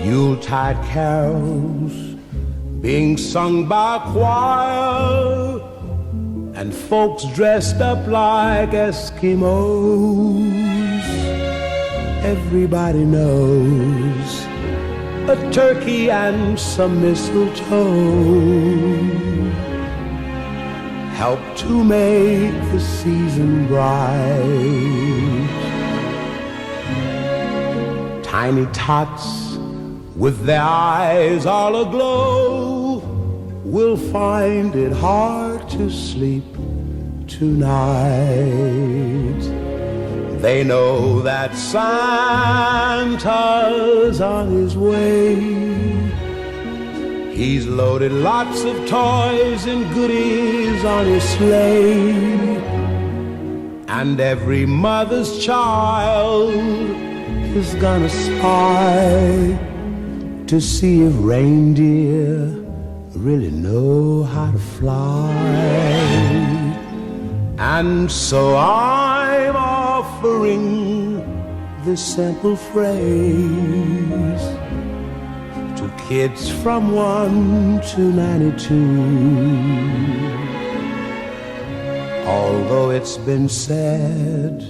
Yuletide carols being sung by a choir, and folks dressed up like Eskimos. Everybody knows a turkey and some mistletoe help to make the season bright. Tiny tots with their eyes all aglow will find it hard to sleep tonight. They know that Santa's on his way. He's loaded lots of toys and goodies on his sleigh, and every mother's child is gonna spy to see if reindeer really know how to fly. And so I'm offering this simple phrase to kids from 1 to 92. Although it's been said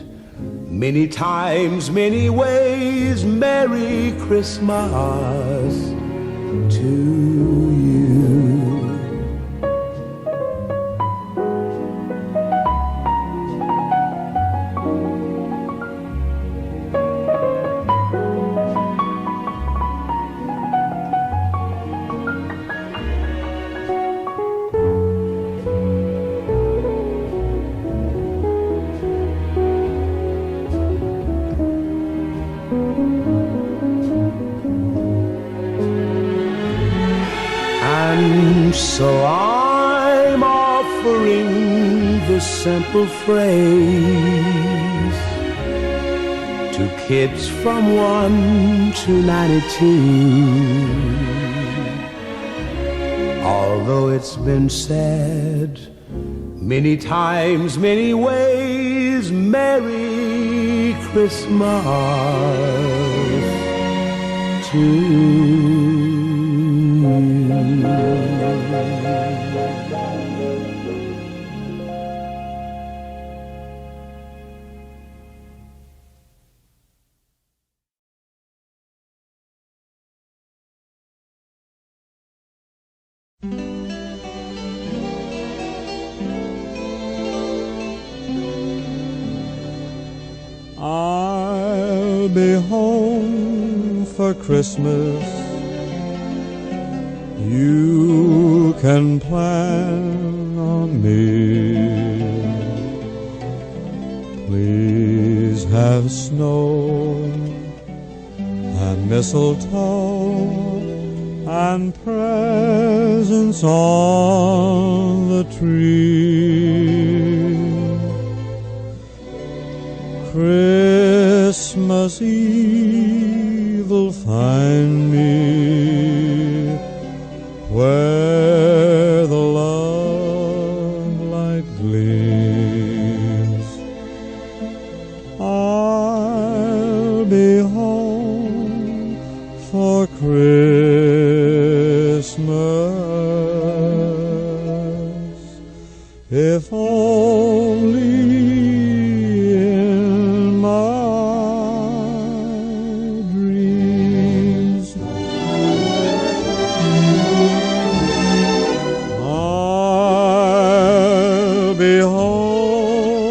many times, many ways, Merry Christmas to you. So I'm offering this simple phrase to kids from 1 to 92. Although it's been said many times, many ways, Merry Christmas to you. I'll be home for Christmas. You can plan on me. Please have snow and mistletoe and presents on the tree. Christmas Eve will find me where the love light gleams. I'll be home for Christmas, if only in my dreams. I'll be home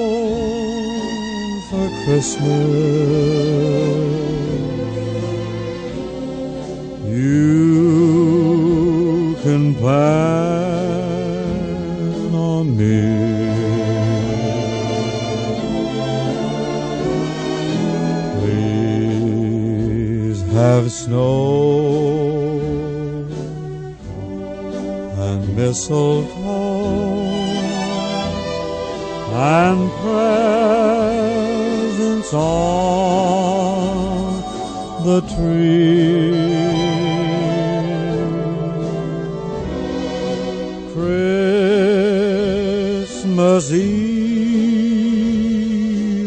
for Christmas. You can plan on me. Please have snow and mistletoe and presents on the tree. Christmas Eve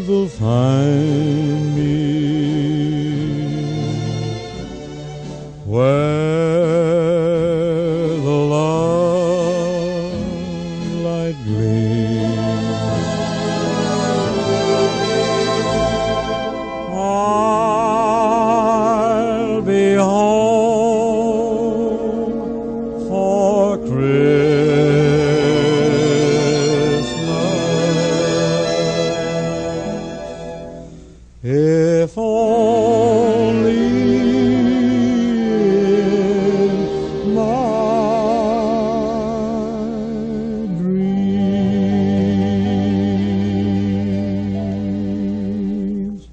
will find me only in my dreams.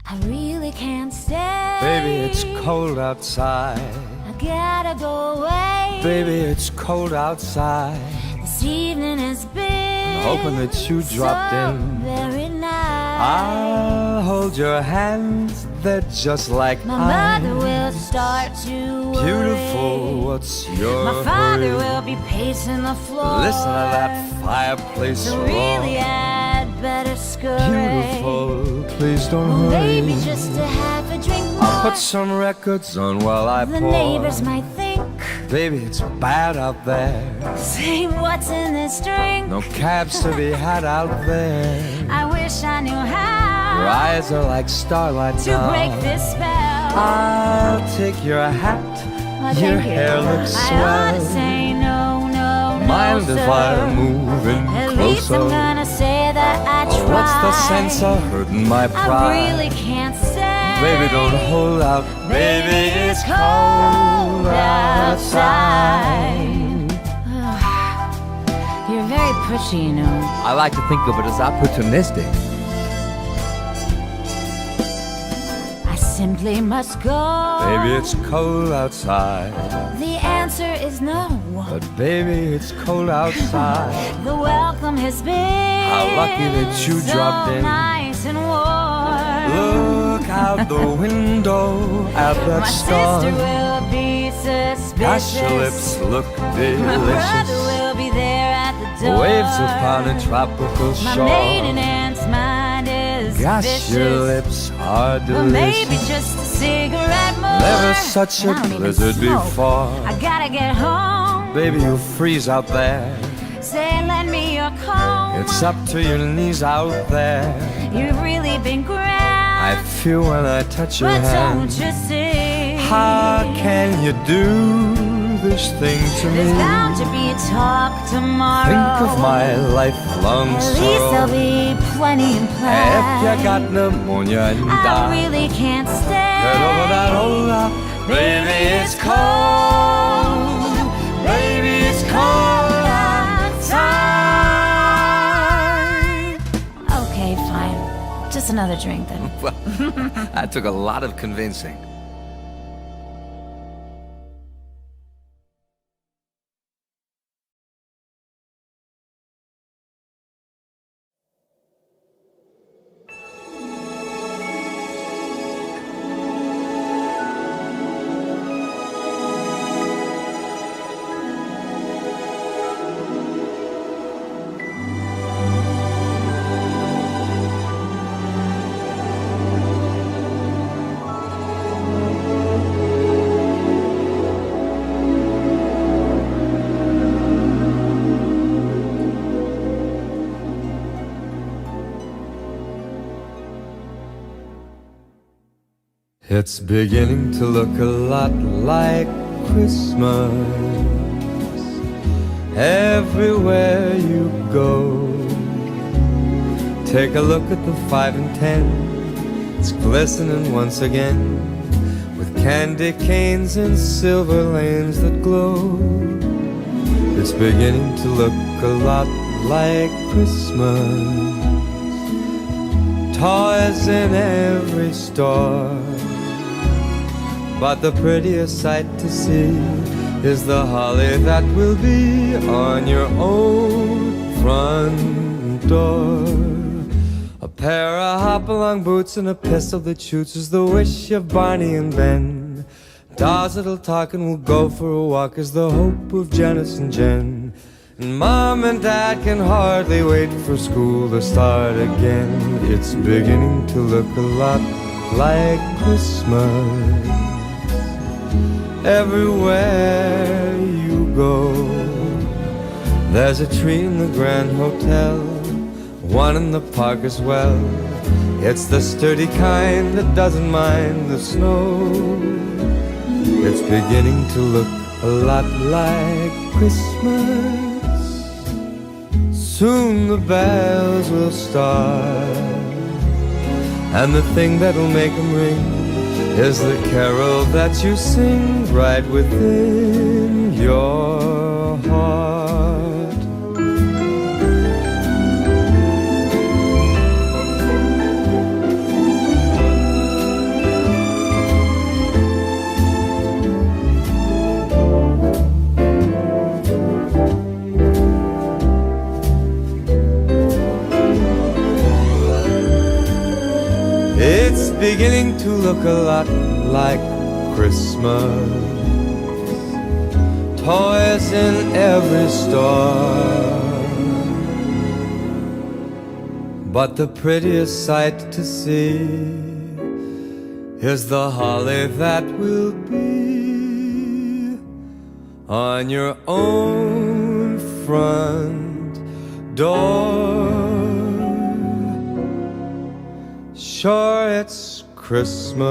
I really can't stay. Baby, it's cold outside. I gotta go away. Baby, it's cold outside. This evening has been Hoping that you dropped so in. very nice. I'll hold your hands, they're just like My mother will start to worry. Beautiful, what's your My father hurry? will be pacing the floor. Listen to that fireplace So roar. really I'd better scurry. Beautiful, please don't Oh, hurry. baby, just to have a drink more. I'll put some records on while I The pour. neighbors might think, Baby, it's bad out there. say what's in this drink. No cabs to be had out there. I wish I knew how Your eyes are like starlight to now. break this spell. I'll take your hat. Oh, Your thank you. hair looks I ought swell. to say no, no, Mind no, if sir. I move in At least closer? I'm gonna say that I tried. What's the sense of hurting my I pride? really can't say. Baby, don't hold out. Baby, it's cold outside. You're very pushy, you know. I like to think of it as opportunistic. I simply must go. Baby, it's cold outside. The answer is no. But baby, it's cold outside. The welcome has been How lucky that you so dropped in. nice and warm. Look out the window at that My storm. sister will be suspicious. Gosh, your lips look My brother delicious. will be there at the door. Waves upon a tropical My shore. maiden aunt's mind is Gosh, vicious. your lips are But maybe delicious. just a cigarette more. Never such a I don't even blizzard smoke. before. I gotta get home. Baby, you'll freeze out there. Say, lend me your comb. It's up to your knees out there. You've really been grand. I feel when I touch your But don't hand. you see? How can you do this thing to me? There's bound to be talk tomorrow. Think of my lifelong At least there'll sorrow. be plenty implied. If you got pneumonia and I die, really can't stay. get over that old baby, it's cold. Baby, it's cold outside. Okay, fine. Just another drink then. Well, that took a lot of convincing. It's beginning to look a lot like Christmas everywhere you go. Take a look at the 5 and 10. It's glistening once again with candy canes and silver lanes that glow. It's beginning to look a lot like Christmas. Toys in every store, but the prettiest sight to see is the holly that will be on your own front door. A pair of hop-along boots and a pistol that shoots is the wish of Barney and Ben. Dolls that'll talk and will go for a walk is the hope of Janice and Jen. And Mom and Dad can hardly wait for school to start again. It's beginning to look a lot like Christmas everywhere you go. There's a tree in the Grand Hotel one in the park as well. It's the sturdy kind that doesn't mind the snow. It's beginning to look a lot like Christmas. Soon the bells will start, and the thing that'll make them ring is the carol that you sing right within your heart. It's beginning to look a lot like Christmas. Toys in every store, but the prettiest sight to see is the holly that will be on your own front door. Sure, it's Christmas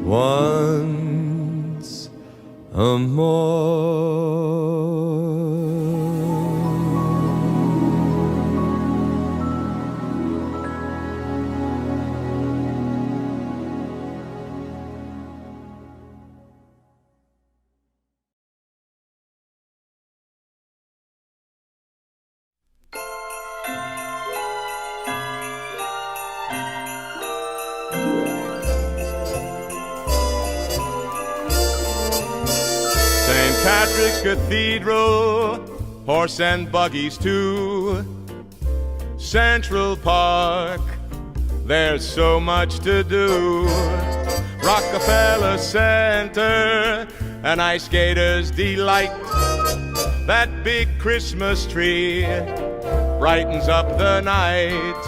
once more. Patrick's Cathedral, horse and buggies too. Central Park, there's so much to do. Rockefeller Center, an ice skater's delight. That big Christmas tree brightens up the night.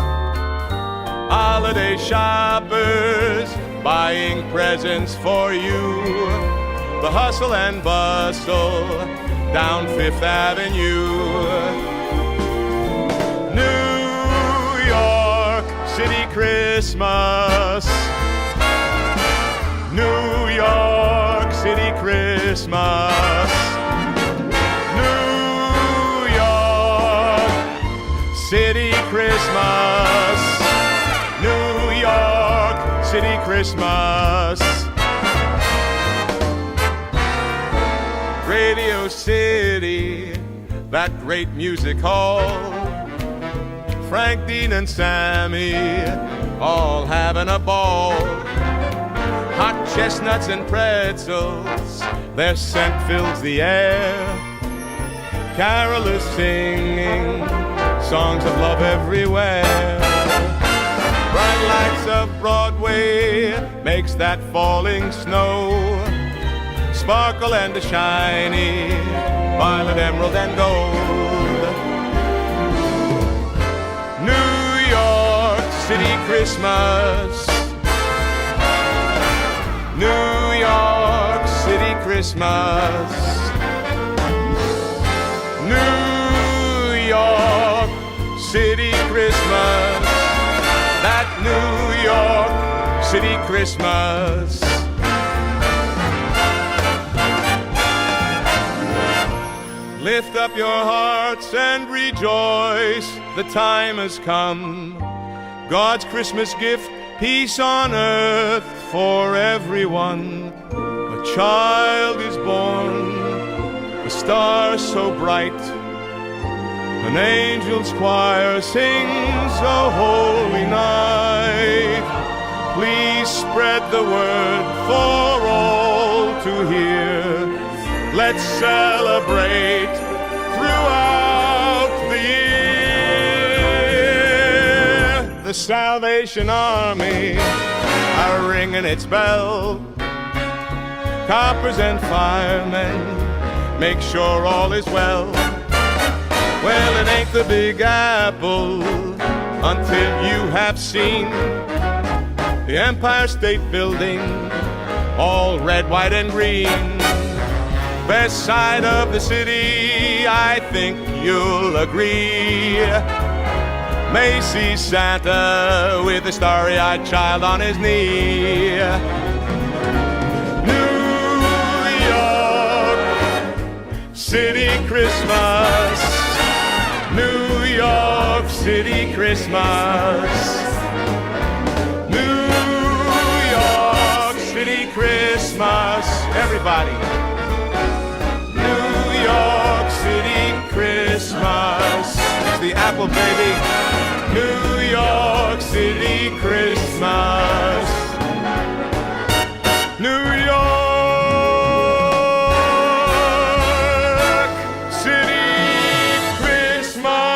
Holiday shoppers buying presents for you. The hustle and bustle down Fifth Avenue. New York City Christmas. New York City Christmas. New York City Christmas. New York City Christmas. Radio City, that great music hall. Frank, Dean, and Sammy all having a ball. Hot chestnuts and pretzels, their scent fills the air. Carolers singing songs of love everywhere. Bright lights of Broadway makes that falling snow sparkle and a shiny violet, emerald, and gold. New York City Christmas. New York City Christmas. New York City Christmas. That New York City Christmas. Lift up your hearts and rejoice, the time has come. God's Christmas gift, peace on earth for everyone. A child is born, a star so bright. An angel's choir sings a holy night. Please spread the word for all to hear. Let's celebrate throughout the year. The Salvation Army are ringing its bell. Coppers and firemen make sure all is well. Well, it ain't the Big Apple until you have seen the Empire State Building, all red, white, and green. West side of the city, I think you'll agree, may see Santa with a starry-eyed child on his knee. New York City Christmas, New York City Christmas, New York City Christmas. Everybody. New York City Christmas. It's the apple, baby. New York City Christmas. New York City Christmas.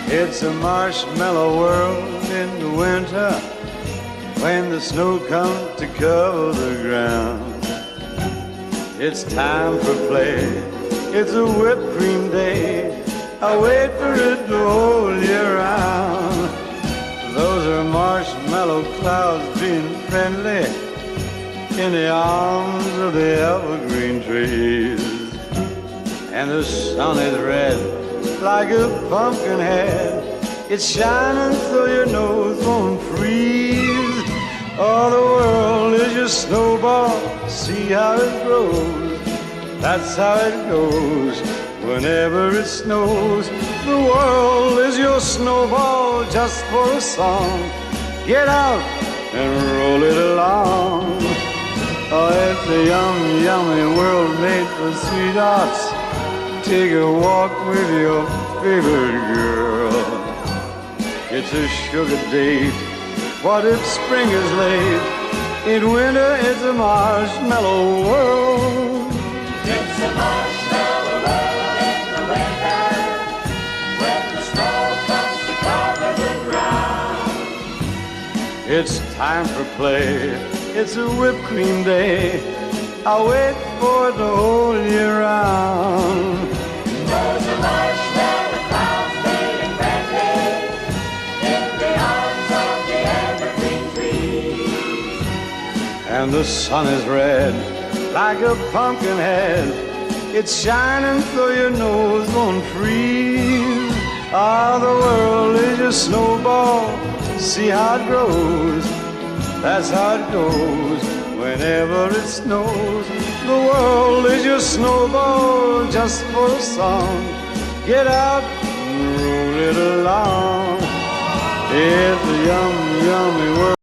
It's a marshmallow world in the winter when the snow comes to cover the ground. It's time for play. It's a whipped cream day. I wait for it the whole year round. Those are marshmallow clouds being friendly in the arms of the evergreen trees. And the sun is red like a pumpkin head. It's shining so your nose won't freeze. Oh, the world is your snowball. See how it grows. That's how it goes whenever it snows. The world is your snowball just for a song. Get out and roll it along. Oh, it's a yummy, yummy world made for sweethearts. Take a walk with your favorite girl. It's a sugar date. What if spring is late? In winter, it's a marshmallow world. It's a marshmallow world in the winter, when the snow comes to cover the ground. It's time for play. It's a whipped cream day. I'll wait for it the whole year round. Those are marshmallow clouds feeling friendly in the arms of the evergreen trees. And the sun is red like a pumpkin head. It's shining so your nose won't freeze. Ah, the world is your snowball. See how it grows. That's how it goes whenever it snows. The world is your snowball just for a song. Get out and roll it along. It's a yummy, yummy world.